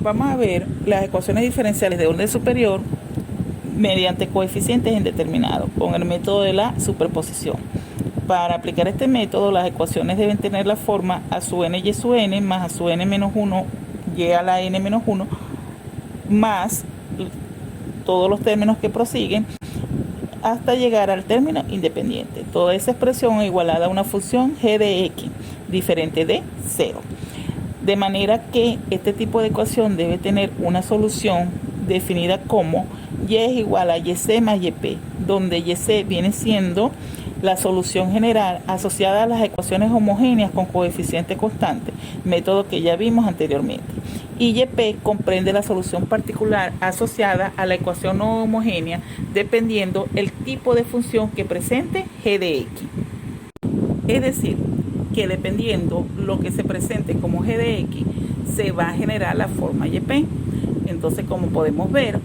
vamos a ver las ecuaciones diferenciales de orden superior mediante coeficientes indeterminados con el método de la superposición. Para aplicar este método, las ecuaciones deben tener la forma a su n y su n más a su n menos 1 y a la n menos 1 más todos los términos que prosiguen hasta llegar al término independiente. Toda esa expresión igualada a una función g de x diferente de 0. De manera que este tipo de ecuación debe tener una solución definida como y es igual a yc más yp, donde yc viene siendo la solución general asociada a las ecuaciones homogéneas con coeficiente constante, método que ya vimos anteriormente. Y yp comprende la solución particular asociada a la ecuación no homogénea dependiendo el tipo de función que presente g de x. Es decir, que dependiendo lo que se presente como g de x, se va a generar la forma yp. Entonces, como podemos ver,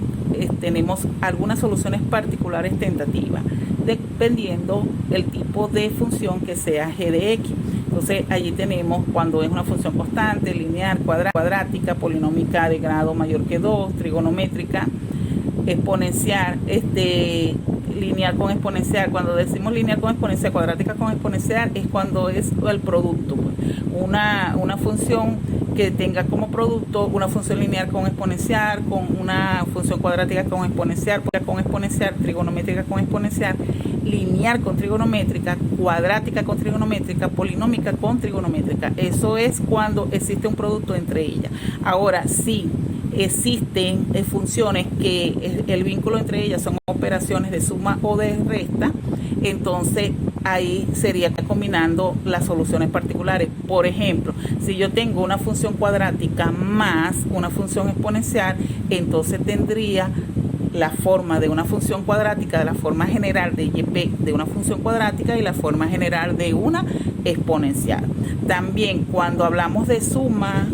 tenemos algunas soluciones particulares tentativas, dependiendo el tipo de función que sea g de x. Entonces, allí tenemos cuando es una función constante, lineal, cuadrática, polinómica de grado mayor que 2, trigonométrica, exponencial, lineal con exponencial. Cuando decimos lineal con exponencial, cuadrática con exponencial, es cuando es el producto, pues. Una función que tenga como producto una función lineal con exponencial, con una función cuadrática con exponencial, trigonométrica con exponencial, lineal con trigonométrica, cuadrática con trigonométrica, polinómica con trigonométrica. Eso es cuando existe un producto entre ellas. Ahora, sí existen funciones que el vínculo entre ellas son operaciones de suma o de resta, entonces ahí sería combinando las soluciones particulares. Por ejemplo, si yo tengo una función cuadrática más una función exponencial, entonces tendría la forma de una función cuadrática, de la forma general de yp de una función cuadrática y la forma general de una exponencial. También cuando hablamos de suma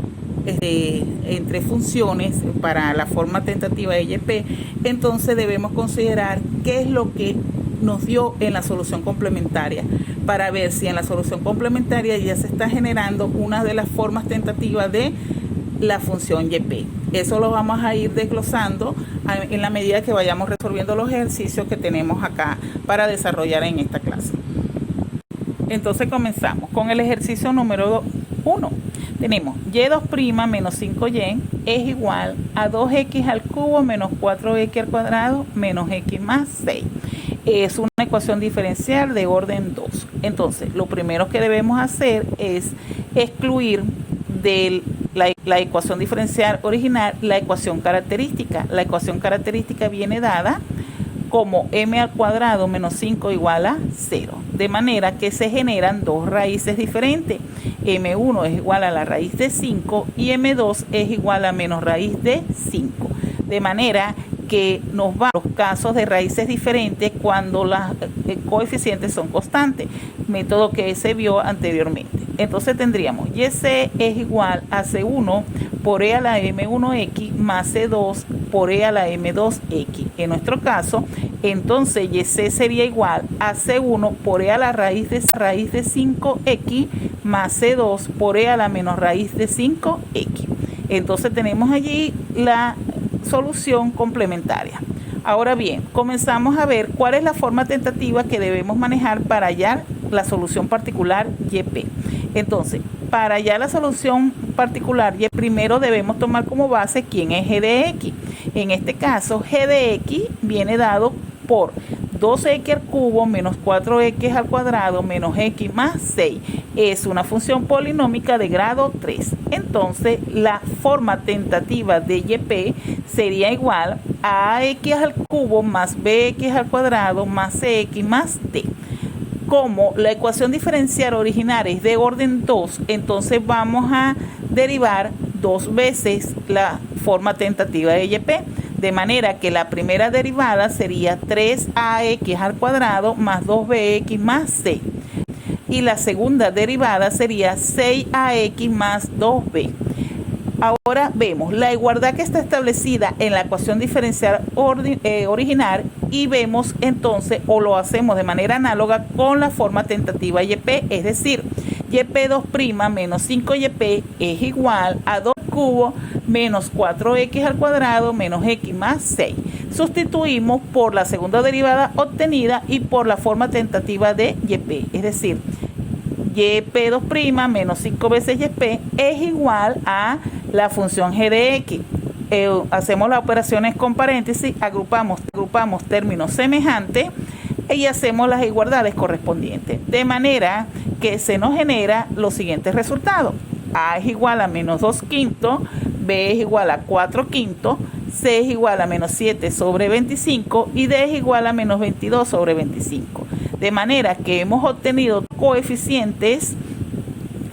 entre funciones para la forma tentativa de yp, entonces debemos considerar qué es lo que nos dio en la solución complementaria para ver si en la solución complementaria ya se está generando una de las formas tentativas de la función yp. Eso lo vamos a ir desglosando en la medida que vayamos resolviendo los ejercicios que tenemos acá para desarrollar en esta clase. Entonces comenzamos con el ejercicio número 1. Tenemos y2' menos 5y es igual a 2x al cubo menos 4x al cuadrado menos x más 6. Es una ecuación diferencial de orden 2. Entonces, lo primero que debemos hacer es excluir de la ecuación diferencial original la ecuación característica. La ecuación característica viene dada como m al cuadrado menos 5 igual a 0. De manera que se generan dos raíces diferentes. m1 es igual a la raíz de 5 y m2 es igual a menos raíz de 5. De manera que nos van los casos de raíces diferentes cuando los coeficientes son constantes, método que se vio anteriormente. Entonces tendríamos yc es igual a c1 por e a la m1x más c2 por e a la m2x. En nuestro caso, entonces yc sería igual a c1 por e a la raíz de 5x más c2 por e a la menos raíz de 5x. Entonces tenemos allí la solución complementaria. Ahora bien, comenzamos a ver cuál es la forma tentativa que debemos manejar para hallar la solución particular yp. Entonces, para hallar la solución particular y primero debemos tomar como base quién es g de x. En este caso, g de x viene dado por 2x al cubo menos 4x al cuadrado menos x más 6. Es una función polinómica de grado 3. Entonces, la forma tentativa de yp sería igual a ax al cubo más bx al cuadrado más cx más d. Como la ecuación diferencial original es de orden 2, entonces vamos a derivar dos veces la forma tentativa de yp. De manera que la primera derivada sería 3ax al cuadrado más 2bx más c. Y la segunda derivada sería 6ax más 2b. Ahora vemos la igualdad que está establecida en la ecuación diferencial original y vemos entonces, o lo hacemos de manera análoga con la forma tentativa yp, es decir, yp2' menos 5yp es igual a 2 cubo menos 4x al cuadrado menos x más 6. Sustituimos por la segunda derivada obtenida y por la forma tentativa de YP, es decir, YP2' menos 5 veces YP es igual a la función g de x. Hacemos las operaciones con paréntesis, agrupamos términos semejantes y hacemos las igualdades correspondientes, de manera que se nos genera los siguientes resultados. A es igual a menos 2 quintos, B es igual a 4 quintos, C es igual a menos 7 sobre 25 y D es igual a menos 22 sobre 25. De manera que hemos obtenido coeficientes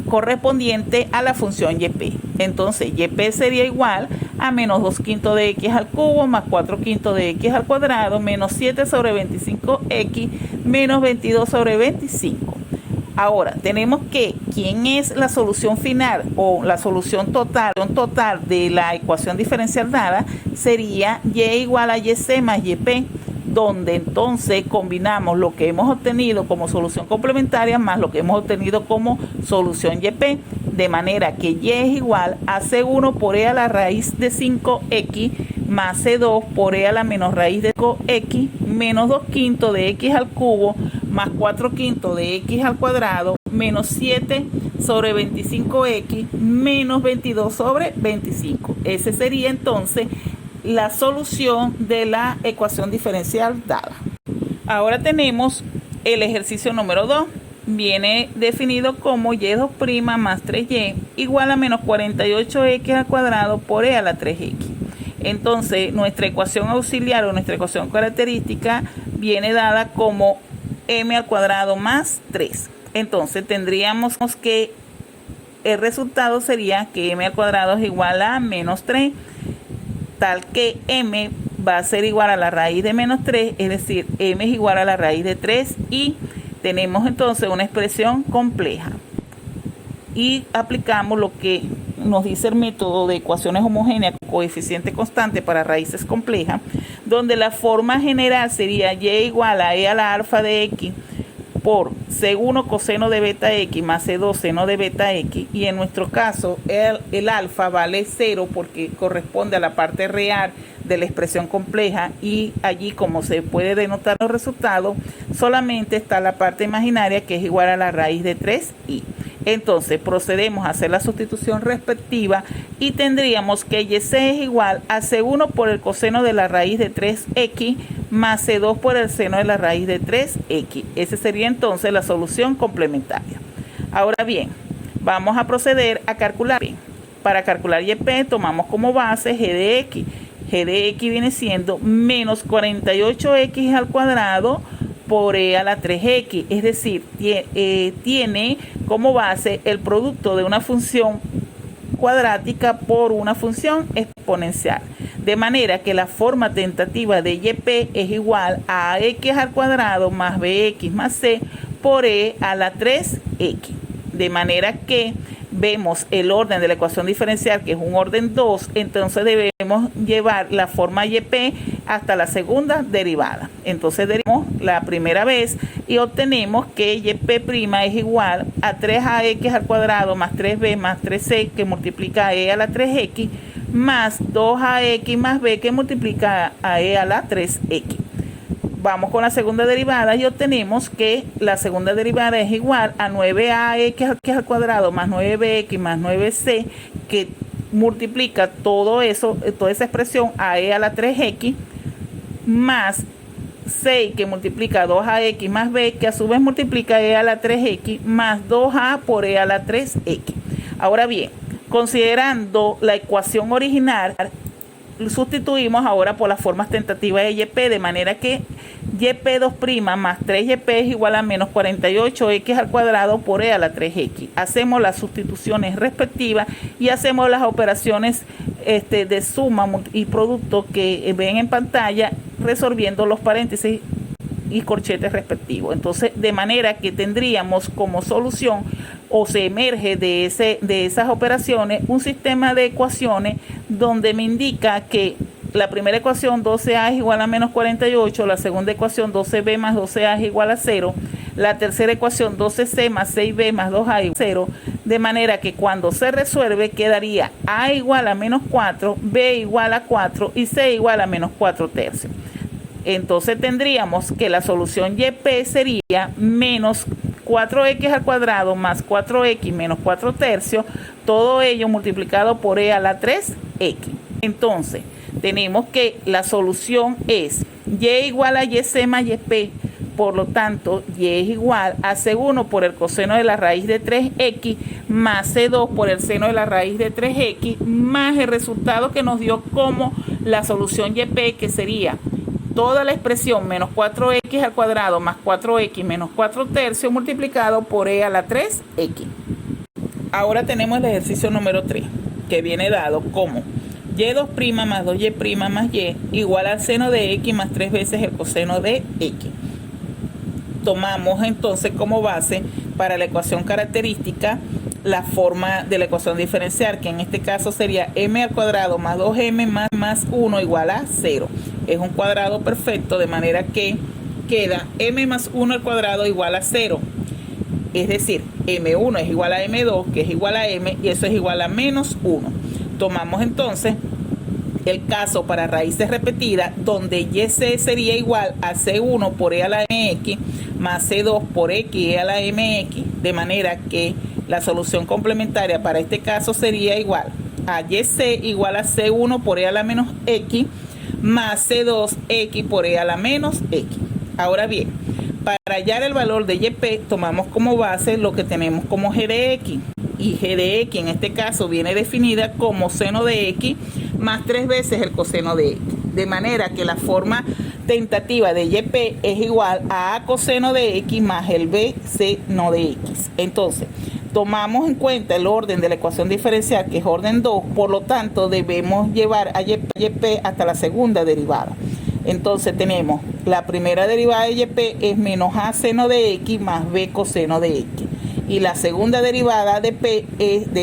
correspondientes a la función YP. Entonces YP sería igual a menos 2 quintos de x al cubo más 4 quintos de x al cuadrado menos 7 sobre 25x menos 22 sobre 25. Ahora, tenemos que quién es la solución final o la solución total de la ecuación diferencial dada sería y igual a yc más yp, donde entonces combinamos lo que hemos obtenido como solución complementaria más lo que hemos obtenido como solución YP, de manera que Y es igual a C1 por E a la raíz de 5X más C2 por E a la menos raíz de 5X menos 2 quintos de X al cubo más 4 quintos de X al cuadrado menos 7 sobre 25X menos 22 sobre 25. Ese sería entonces la solución de la ecuación diferencial dada. Ahora tenemos el ejercicio número 2. Viene definido como y2' más 3y igual a menos 48x al cuadrado por e a la 3x. Entonces, nuestra ecuación auxiliar o nuestra ecuación característica viene dada como m al cuadrado más 3. Entonces, tendríamos que el resultado sería que m al cuadrado es igual a menos 3, tal que m va a ser igual a la raíz de menos 3, es decir, m es igual a la raíz de 3 y tenemos entonces una expresión compleja. Y aplicamos lo que nos dice el método de ecuaciones homogéneas con coeficiente constante para raíces complejas, donde la forma general sería y igual a e a la alfa de x por C1 coseno de beta x más C2 seno de beta x, y en nuestro caso el alfa vale 0 porque corresponde a la parte real de la expresión compleja, y allí, como se puede denotar los resultados, solamente está la parte imaginaria que es igual a la raíz de 3i. Entonces procedemos a hacer la sustitución respectiva y tendríamos que yc es igual a C1 por el coseno de la raíz de 3x más C2 por el seno de la raíz de 3x. Esa sería entonces la solución complementaria. Ahora bien, vamos a proceder a calcular. Para calcular YP tomamos como base g de x. G de x viene siendo menos 48x al cuadrado por e a la 3x, es decir, tiene como base el producto de una función cuadrática por una función exponencial, de manera que la forma tentativa de YP es igual a x al cuadrado más bx más c por e a la 3x, de manera que vemos el orden de la ecuación diferencial, que es un orden 2, entonces debemos llevar la forma YP hasta la segunda derivada. Entonces derivamos la primera vez y obtenemos que YP' es igual a 3ax al cuadrado más 3b más 3c que multiplica a e a la 3x más 2ax más b que multiplica a e a la 3x. Vamos con la segunda derivada y obtenemos que la segunda derivada es igual a 9ax al cuadrado más 9bx más 9c que multiplica todo eso, toda esa expresión a e a la 3x más 6 que multiplica 2ax más b que a su vez multiplica e a la 3x más 2a por e a la 3x. Ahora bien, considerando la ecuación original, sustituimos ahora por las formas tentativas de YP, de manera que YP2' más 3YP es igual a menos 48x al cuadrado por e a la 3x. Hacemos las sustituciones respectivas y hacemos las operaciones de suma y producto que ven en pantalla, resolviendo los paréntesis y corchetes respectivos. Entonces, de manera que tendríamos como solución o se emerge de esas operaciones un sistema de ecuaciones donde me indica que la primera ecuación 12a es igual a menos 48, la segunda ecuación 12b más 12a es igual a 0, la tercera ecuación 12c más 6b más 2a es 0, de manera que cuando se resuelve quedaría A igual a menos 4, B igual a 4 y C igual a menos 4 tercios. Entonces tendríamos que la solución YP sería menos 4x al cuadrado más 4x menos 4 tercios, todo ello multiplicado por e a la 3x. Entonces tenemos que la solución es y igual a yc más yp, por lo tanto y es igual a c1 por el coseno de la raíz de 3x más c2 por el seno de la raíz de 3x más el resultado que nos dio como la solución yp, que sería toda la expresión menos 4x al cuadrado más 4x menos 4 tercios multiplicado por e a la 3x. Ahora tenemos el ejercicio número 3, que viene dado como y2' más 2y' más y igual al seno de x más 3 veces el coseno de x. Tomamos entonces como base para la ecuación característica la forma de la ecuación diferencial, que en este caso sería m al cuadrado más 2m más 1 igual a 0. Es un cuadrado perfecto, de manera que queda m más 1 al cuadrado igual a 0. Es decir, m1 es igual a m2, que es igual a m, y eso es igual a menos 1. Tomamos entonces el caso para raíces repetidas, donde yc sería igual a c1 por e a la mx más c2 por x a la mx, de manera que la solución complementaria para este caso sería igual a yc igual a c1 por e a la menos x más c2x por e a la menos x. Ahora bien, para hallar el valor de yp tomamos como base lo que tenemos como g de x, y g de x en este caso viene definida como seno de x más 3 veces el coseno de x, de manera que la forma tentativa de yp es igual a coseno de x más el b seno de x. Entonces tomamos en cuenta el orden de la ecuación diferencial, que es orden 2, por lo tanto debemos llevar a yp hasta la segunda derivada. Entonces tenemos la primera derivada de yp es menos a seno de x más b coseno de x, y la segunda derivada de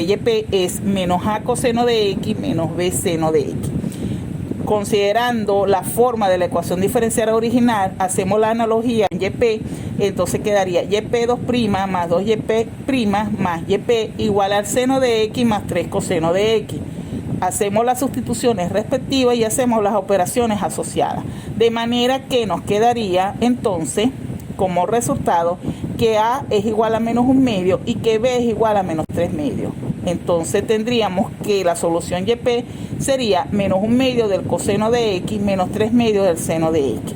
yp es menos a coseno de x menos b seno de x. Considerando la forma de la ecuación diferencial original, hacemos la analogía en yp, entonces quedaría yp2' más 2y' más yp igual al seno de x más 3 coseno de x. Hacemos las sustituciones respectivas y hacemos las operaciones asociadas, de manera que nos quedaría entonces como resultado que a es igual a menos 1/2 y que b es igual a menos 3/2. Entonces tendríamos que la solución yp sería menos 1/2 del coseno de x menos 3/2 del seno de x.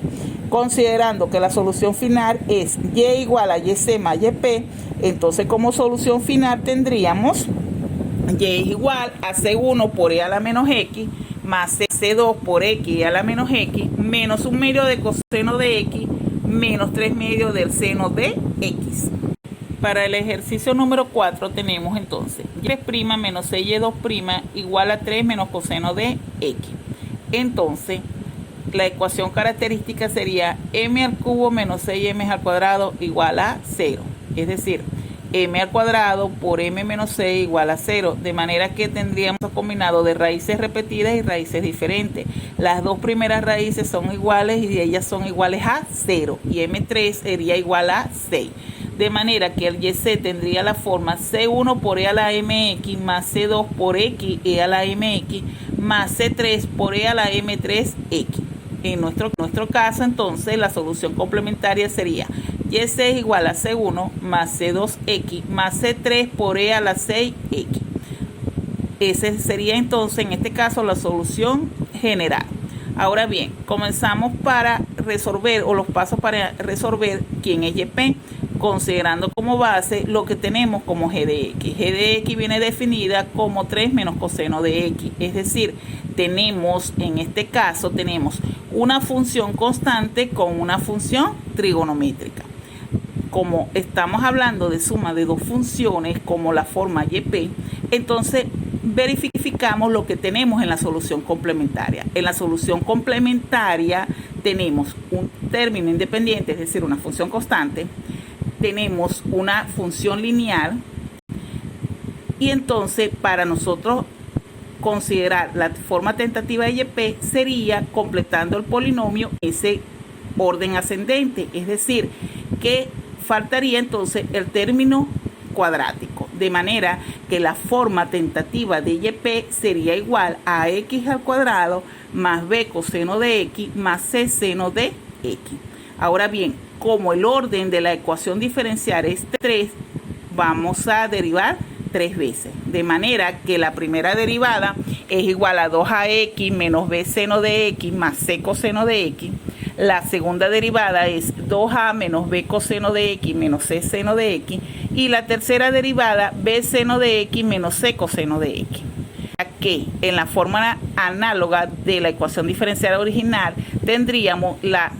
Considerando que la solución final es y igual a yc más yp, entonces como solución final tendríamos y es igual a c1 por e a la menos x más c2 por x a la menos x menos 1/2 de coseno de x menos 3/2 del seno de x. Para el ejercicio número 4 tenemos entonces y' menos y2' igual a 3 menos coseno de x. Entonces la ecuación característica sería m al cubo menos 6m al cuadrado igual a 0. Es decir, m al cuadrado por m menos c igual a 0, de manera que tendríamos un combinado de raíces repetidas y raíces diferentes. Las dos primeras raíces son iguales y ellas son iguales a 0, y m3 sería igual a 6. De manera que el yc tendría la forma c1 por e a la mx más c2 por x e a la mx más c3 por e a la m3x. En nuestro caso, entonces, la solución complementaria sería yc es igual a c1 más c2x más c3 por e a la 6x. Ese sería entonces, en este caso, la solución general. Ahora bien, comenzamos para resolver, o los pasos para resolver quién es yp, considerando como base lo que tenemos como g de x. G de x viene definida como 3 menos coseno de x, es decir, tenemos, en este caso, tenemos una función constante con una función trigonométrica. Como estamos hablando de suma de dos funciones como la forma yp, entonces verificamos lo que tenemos en la solución complementaria. En la solución complementaria tenemos un término independiente, es decir, una función constante, tenemos una función lineal, y entonces para nosotros considerar la forma tentativa de yp sería completando el polinomio ese orden ascendente, es decir, que faltaría entonces el término cuadrático, de manera que la forma tentativa de YP sería igual a x al cuadrado más b coseno de x más c seno de x. Ahora bien, como el orden de la ecuación diferencial es 3, vamos a derivar 3 veces, de manera que la primera derivada es igual a 2ax menos b seno de x más c coseno de x. La segunda derivada es 2a menos b coseno de x menos c seno de x. Y la tercera derivada, b seno de x menos c coseno de x. Que en la fórmula análoga de la ecuación diferencial original tendríamos la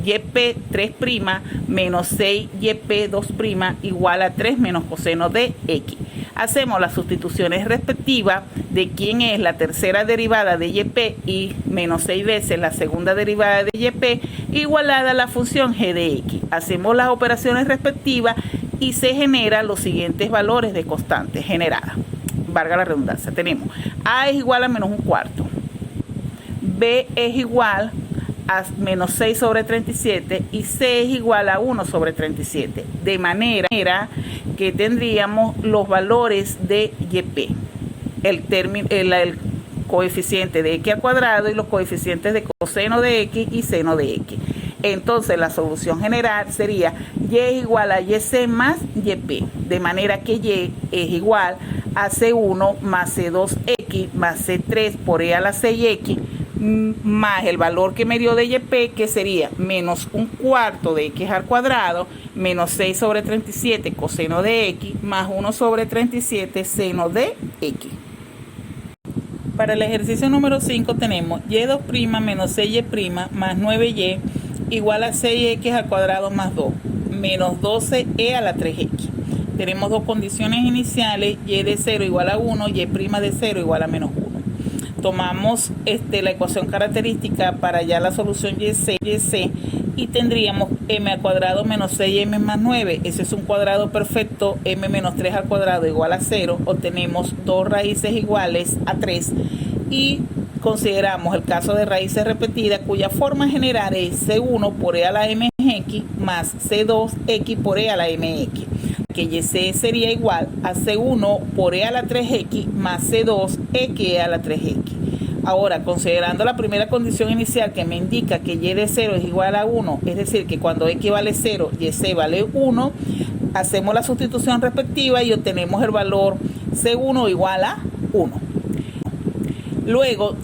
yp3' menos 6yp2' igual a 3 menos coseno de x. Hacemos las sustituciones respectivas de quién es la tercera derivada de yp y menos 6 veces la segunda derivada de yp igualada a la función g de x. Hacemos las operaciones respectivas y se generan los siguientes valores de constantes generadas. Valga la redundancia, tenemos a es igual a menos un cuarto, b es igual a menos 6 sobre 37 y c es igual a 1 sobre 37, de manera que tendríamos los valores de yp, el coeficiente de x al cuadrado y los coeficientes de coseno de x y seno de x. Entonces la solución general sería y es igual a yc más yp, de manera que y es igual a c1 más c2x más c3 por e a la 6x más el valor que me dio de yp, que sería menos un cuarto de x al cuadrado menos 6 sobre 37 coseno de x más 1 sobre 37 seno de x. Para el ejercicio número 5 tenemos y2' menos 6y' más 9y igual a 6x al cuadrado más 2 menos 12e a la 3x. Tenemos dos condiciones iniciales, y de 0 igual a 1, y' de 0 igual a menos 1. Tomamos la ecuación característica para hallar la solución yc y tendríamos m al cuadrado menos 6m más 9. Ese es un cuadrado perfecto, m menos 3 al cuadrado igual a 0. Obtenemos dos raíces iguales a 3 y consideramos el caso de raíces repetidas cuya forma general es c1 por e a la mx más c2x por e a la mx, que y sería igual a c1 por e a la 3x más c2x a la 3x. Ahora, considerando la primera condición inicial que me indica que y de 0 es igual a 1, es decir, que cuando x vale 0, y vale 1, hacemos la sustitución respectiva y obtenemos el valor c1 igual a 1. Luego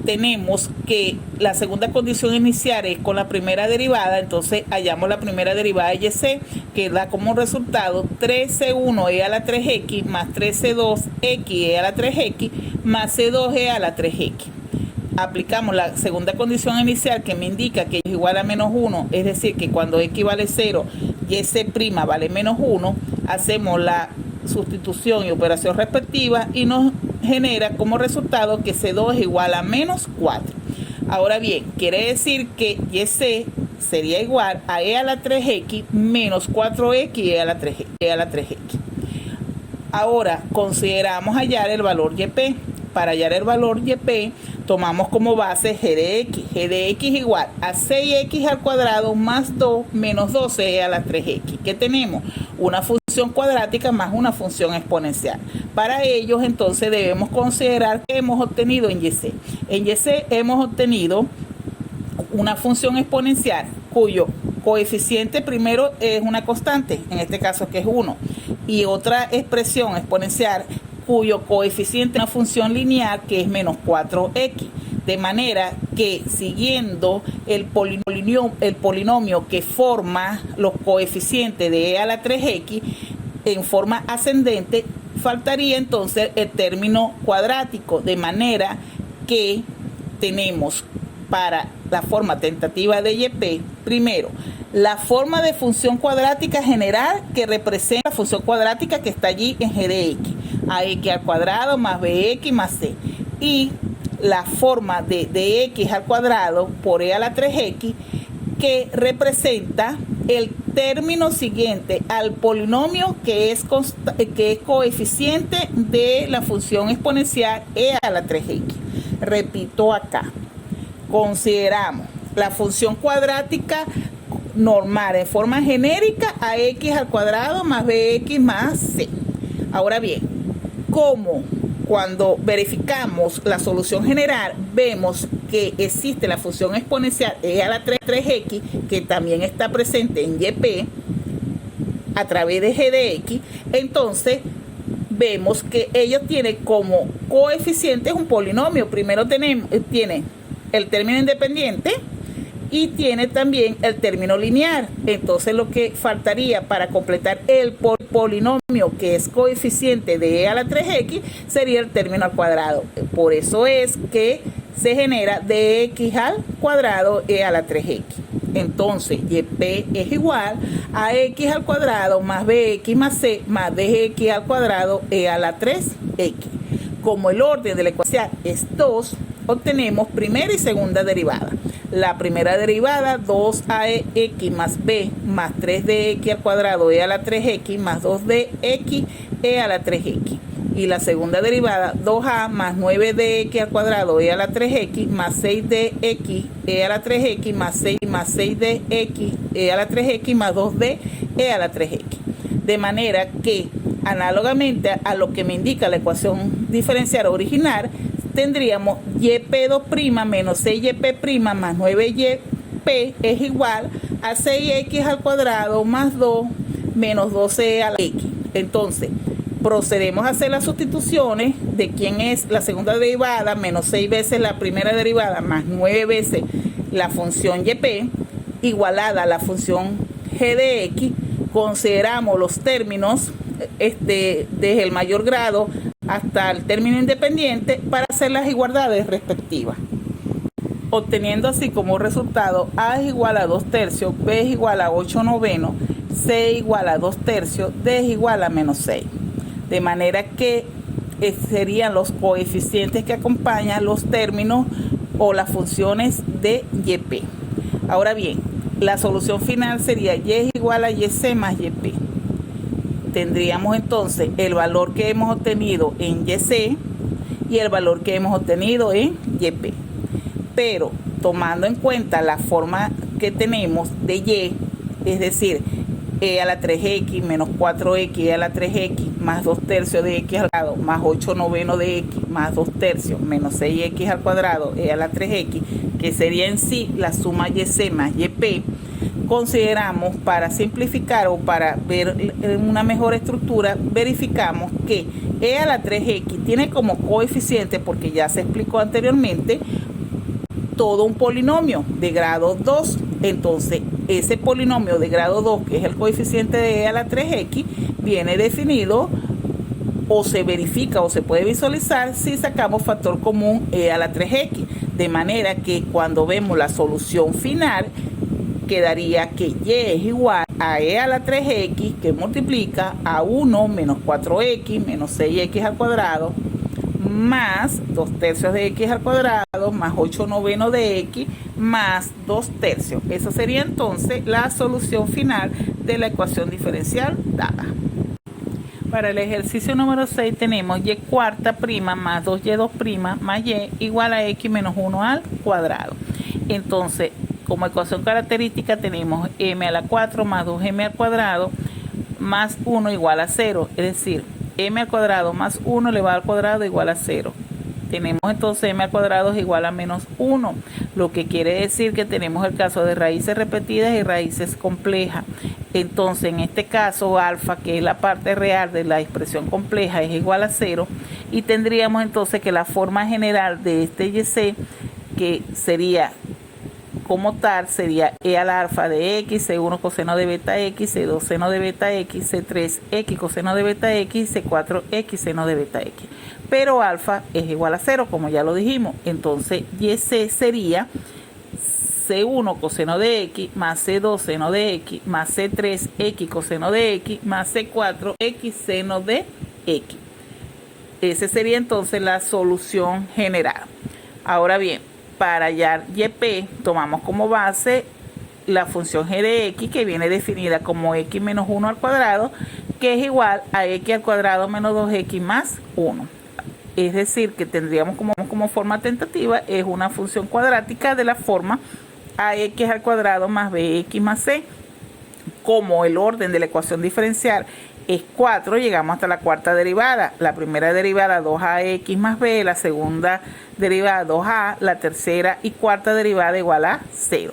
tenemos que la segunda condición inicial es con la primera derivada, entonces hallamos la primera derivada de y, que da como resultado 3c1e a la 3x más 3c2xe a la 3x más c2e a la 3x. Aplicamos la segunda condición inicial que me indica que es igual a menos 1, es decir, que cuando x vale 0, y' vale menos 1, hacemos la sustitución y operación respectiva y nos genera como resultado que C2 es igual a menos 4. Ahora bien, quiere decir que YC sería igual a e a la 3x menos 4x e a la 3x. Ahora consideramos hallar el valor YP. Para hallar el valor YP tomamos como base g de x. G de x igual a 6x al cuadrado más 2 menos 12 a la 3x. ¿Qué tenemos? Una función cuadrática más una función exponencial. Para ellos entonces debemos considerar que hemos obtenido en YC. En YC hemos obtenido una función exponencial cuyo coeficiente primero es una constante, en este caso que es 1, y otra expresión exponencial cuyo coeficiente es una función lineal que es menos 4x, de manera que siguiendo el polinomio que forma los coeficientes de e a la 3x en forma ascendente, faltaría entonces el término cuadrático, de manera que tenemos para la forma tentativa de YP, primero, la forma de función cuadrática general que representa la función cuadrática que está allí en g de x, ax al cuadrado más bx más c, y la forma de x al cuadrado por e a la 3x que representa el término siguiente al polinomio que es coeficiente de la función exponencial e a la 3x. Repito acá, consideramos la función cuadrática normal en forma genérica a x al cuadrado más bx más c. Ahora bien, como cuando verificamos la solución general, vemos que existe la función exponencial e a la 3x, que también está presente en YP a través de g de x, entonces vemos que ellos tienen como coeficientes un polinomio. Primero tiene el término independiente y tiene también el término lineal. Entonces lo que faltaría para completar el polinomio que es coeficiente de e a la 3x sería el término al cuadrado. Por eso es que se genera dx al cuadrado e a la 3x. Entonces yp es igual a x al cuadrado más bx más c más dx al cuadrado e a la 3x. Como el orden de la ecuación es 2, obtenemos primera y segunda derivada. La primera derivada, 2ax más b más 3dx al cuadrado e a la 3x más 2dx e a la 3x. Y la segunda derivada, 2a más 9dx al cuadrado e a la 3x más 6dx e a la 3x más 6dx e a la 3x más 2d e a la 3x. De manera que, análogamente a lo que me indica la ecuación diferencial original, tendríamos yp2' menos 6yp' más 9yp es igual a 6x al cuadrado más 2 menos 12 a la x. Entonces, procedemos a hacer las sustituciones de quién es la segunda derivada, menos 6 veces la primera derivada, más 9 veces la función yp, igualada a la función g de x. Consideramos los términos desde el mayor grado hasta el término independiente para hacer las igualdades respectivas, obteniendo así como resultado a es igual a 2/3, b es igual a 8/9, c es igual a 2/3, d es igual a menos 6. De manera que serían los coeficientes que acompañan los términos o las funciones de yp. Ahora bien, la solución final sería y es igual a yc más yp. Tendríamos entonces el valor que hemos obtenido en yc y el valor que hemos obtenido en yp. Pero tomando en cuenta la forma que tenemos de y, es decir, e a la 3x menos 4x a la 3x más 2/3 de x al cuadrado más 8/9 de x más 2/3 menos 6x al cuadrado e a la 3x, que sería en sí la suma yc más yp, consideramos, para simplificar o para ver una mejor estructura, verificamos que e a la 3x tiene como coeficiente, porque ya se explicó anteriormente, todo un polinomio de grado 2. Entonces ese polinomio de grado 2, que es el coeficiente de e a la 3x, viene definido o se verifica o se puede visualizar si sacamos factor común e a la 3x, de manera que cuando vemos la solución final quedaría que y es igual a e a la 3x, que multiplica a 1 menos 4x menos 6x al cuadrado más 2/3 de x al cuadrado más 8/9 de x más 2/3. Esa sería entonces la solución final de la ecuación diferencial dada. Para el ejercicio número 6 tenemos y² más 2y2' más y igual a x menos 1 al cuadrado. Entonces, como ecuación característica tenemos m a la 4 más 2m al cuadrado más 1 igual a 0, es decir, m al cuadrado más 1 elevado al cuadrado igual a 0. Tenemos entonces m al cuadrado es igual a menos 1, lo que quiere decir que tenemos el caso de raíces repetidas y raíces complejas. Entonces en este caso alfa, que es la parte real de la expresión compleja, es igual a 0, y tendríamos entonces que la forma general de este yc, que sería como tal, sería e al alfa de x, c1 coseno de beta x, c2 seno de beta x, c3x coseno de beta x, c4x seno de beta x. Pero alfa es igual a 0, como ya lo dijimos. Entonces yc sería c1 coseno de x más c2 seno de x más c3x coseno de x más c4x seno de x. Esa sería entonces la solución general. Ahora bien, para hallar yp tomamos como base la función g de x, que viene definida como x menos 1 al cuadrado, que es igual a x al cuadrado menos 2x más 1. Es decir, que tendríamos como forma tentativa es una función cuadrática de la forma ax al cuadrado más bx más c. Como el orden de la ecuación diferencial es 4, llegamos hasta la cuarta derivada. La primera derivada 2ax más b, la segunda derivada 2a, la tercera y cuarta derivada igual a 0.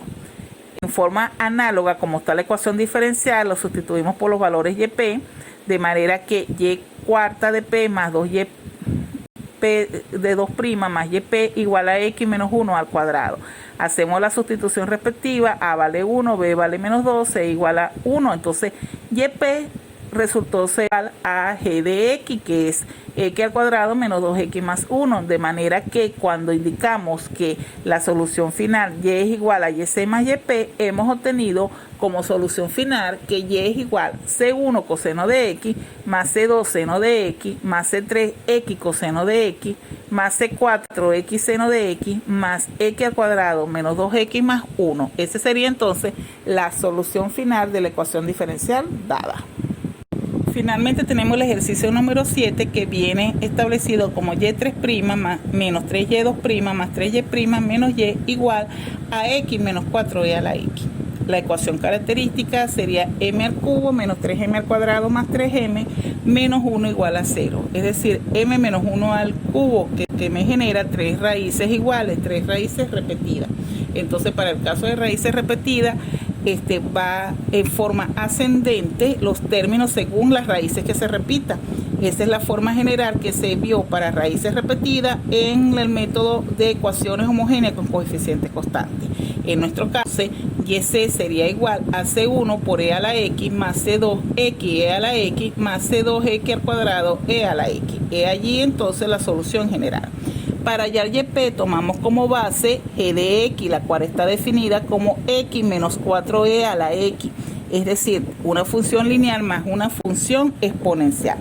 En forma análoga, como está la ecuación diferencial, lo sustituimos por los valores yp, de manera que y cuarta de p más 2y de 2' más yp igual a x menos 1 al cuadrado. Hacemos la sustitución respectiva, a vale 1, b vale menos 2, c igual a 1. Entonces yp resultó ser igual a g de x, que es x al cuadrado menos 2x más 1, de manera que cuando indicamos que la solución final y es igual a yc más yp, hemos obtenido como solución final que y es igual a c1 coseno de x más c2 seno de x más c3x coseno de x más c4x seno de x más x al cuadrado menos 2x más 1. Esa sería entonces la solución final de la ecuación diferencial dada. Finalmente tenemos el ejercicio número 7, que viene establecido como y3' más menos 3y2' más 3y' menos y igual a x menos 4y a la x. La ecuación característica sería m al cubo menos 3m al cuadrado más 3m menos 1 igual a 0. Es decir, m menos 1 al cubo que me genera 3 raíces iguales, 3 raíces repetidas. Entonces, para el caso de raíces repetidas, va en forma ascendente los términos según las raíces que se repitan. Esa es la forma general que se vio para raíces repetidas en el método de ecuaciones homogéneas con coeficientes constantes. En nuestro caso, YC sería igual a C1 por E a la X más C2X E a la X más C2X al cuadrado E a la X. He allí entonces la solución general. Para hallar YP tomamos como base G de X, la cual está definida como X menos 4E a la X, es decir, una función lineal más una función exponencial.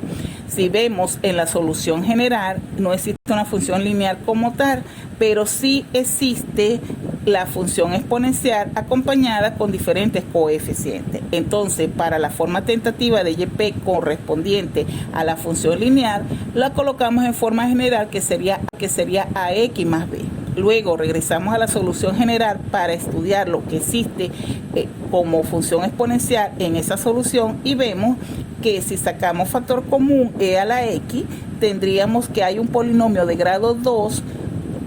Si vemos en la solución general, no existe una función lineal como tal, pero sí existe la función exponencial acompañada con diferentes coeficientes. Entonces, para la forma tentativa de YP correspondiente a la función lineal, la colocamos en forma general que sería AX más B. Luego regresamos a la solución general para estudiar lo que existe como función exponencial en esa solución y vemos que si sacamos factor común e a la x, tendríamos que hay un polinomio de grado 2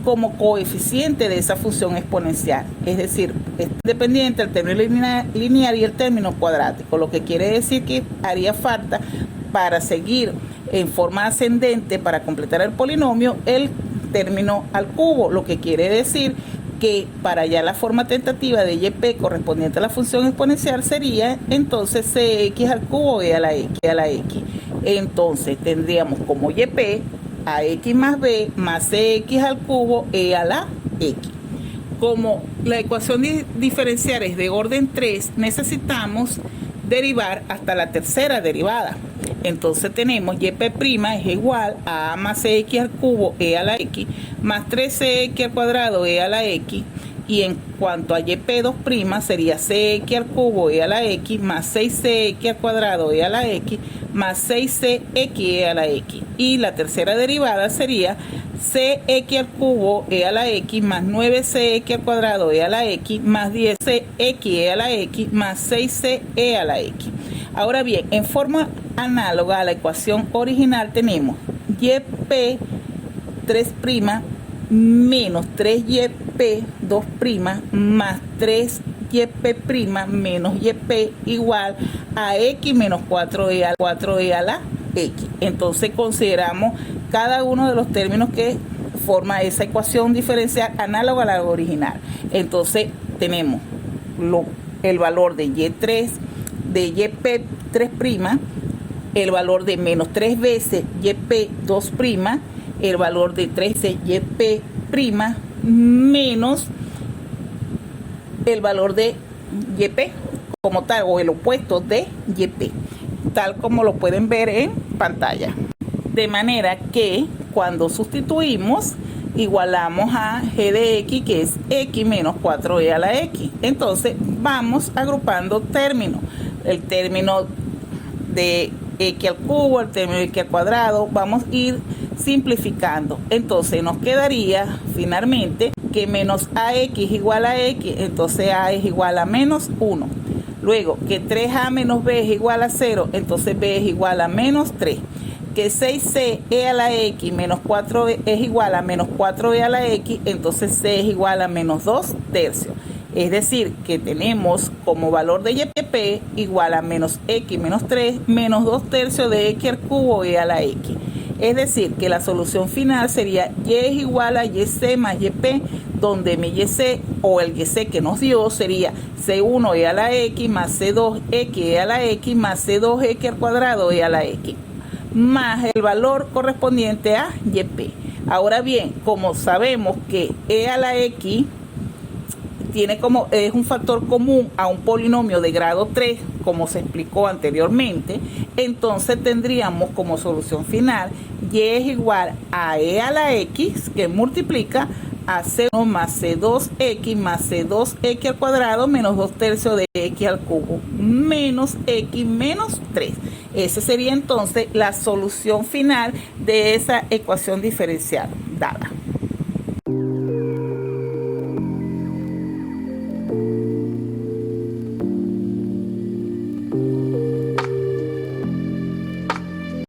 como coeficiente de esa función exponencial, es decir, es independiente el término lineal y el término cuadrático, lo que quiere decir que haría falta para seguir en forma ascendente para completar el polinomio el término al cubo, lo que quiere decir que para hallar la forma tentativa de YP correspondiente a la función exponencial sería entonces CX al cubo E a la X. Entonces tendríamos como YP AX más B más CX al cubo E a la X. Como la ecuación diferencial es de orden 3, necesitamos derivar hasta la tercera derivada. Entonces tenemos YP' es igual a más CX al cubo E a la X más 3CX al cuadrado E a la X, y en cuanto a YP2' sería CX al cubo E a la X más 6CX al cuadrado E a la X más 6CX E a la X, y la tercera derivada sería CX al cubo E a la X más 9CX al cuadrado E a la X más 10CX E a la X más 6C E a la X. Ahora bien, en forma análoga a la ecuación original tenemos YP 3' menos 3YP2' más 3YP' menos YP igual a X menos 4E a la X. Entonces consideramos cada uno de los términos que forma esa ecuación diferencial análoga a la original. Entonces tenemos el valor de Y3 de YP3', el valor de menos 3 veces YP2', el valor de 13 YP' menos el valor de YP como tal, o el opuesto de YP, tal como lo pueden ver en pantalla. De manera que cuando sustituimos, igualamos a G de X, que es X menos 4E a la X. Entonces vamos agrupando términos. El término de X al cubo, el término de X al cuadrado, vamos a ir simplificando. Entonces nos quedaría finalmente que menos AX igual a X, entonces A es igual a menos 1. Luego, que 3a menos b es igual a 0, entonces b es igual a menos 3. Que 6c e a la x menos 4 es igual a menos 4e a la x, entonces c es igual a menos 2 tercios. Es decir, que tenemos como valor de YP igual a menos x menos 3 menos 2 tercios de x al cubo e a la x. Es decir, que la solución final sería y es igual a yc más yp, donde mi yc o el yc que nos dio sería c1 e a la x más c2x e a la x más c2x al cuadrado e a la x, más el valor correspondiente a yp. Ahora bien, como sabemos que e a la x es un factor común a un polinomio de grado 3, como se explicó anteriormente, entonces tendríamos como solución final y es igual a e a la x, que multiplica a c1 más c2x más c2x al cuadrado menos 2 tercios de x al cubo menos x menos 3. Esa sería entonces la solución final de esa ecuación diferencial dada.